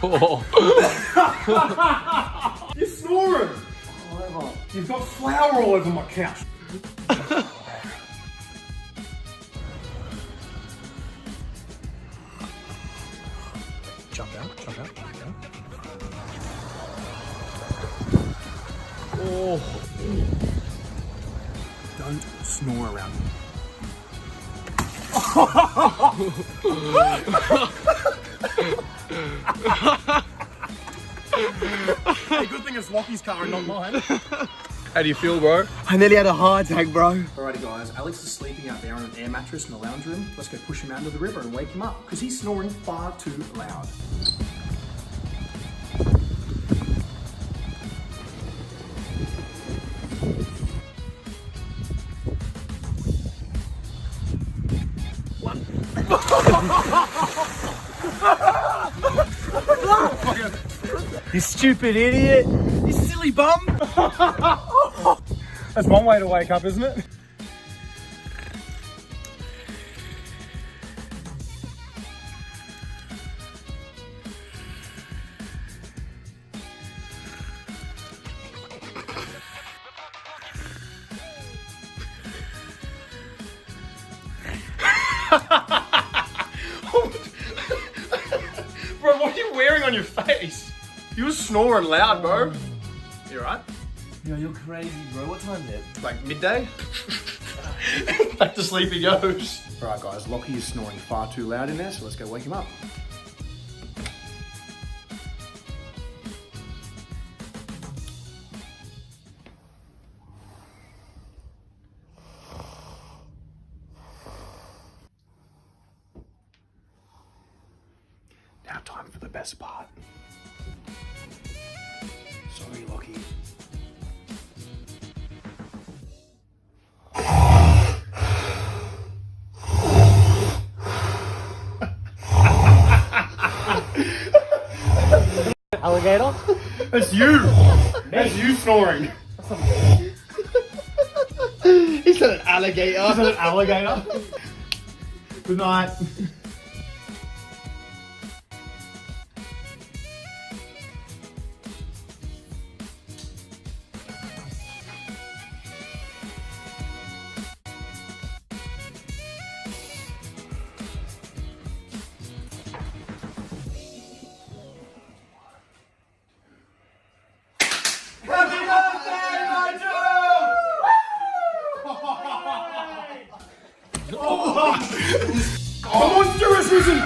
Oh. You're snoring! Whatever. You've got flour all over my couch. Jump out, jump out, jump out. Oh. Don't snore around me. Hey, good thing it's Lockie's car and not mine. How do you feel, bro? I nearly had a heart attack, bro. Alrighty guys, Alex is sleeping out there on an air mattress in the lounge room. Let's go push him out into the river and wake him up, because he's snoring far too loud. You stupid idiot. You silly bum. That's one way to wake up, isn't it? Bro, what are you wearing on your face? You were snoring loud, bro. You alright? Yo, you're crazy, bro. What time is it? Like midday? Back to sleep he goes. Alright guys, Lockie is snoring far too loud in there, so let's go wake him up. Now time for the best part. Sorry, Lockie. Alligator? That's you! That's you snoring! He said an alligator. Is that an alligator? Good night. Happy birthday, Nigel! The monster has risen!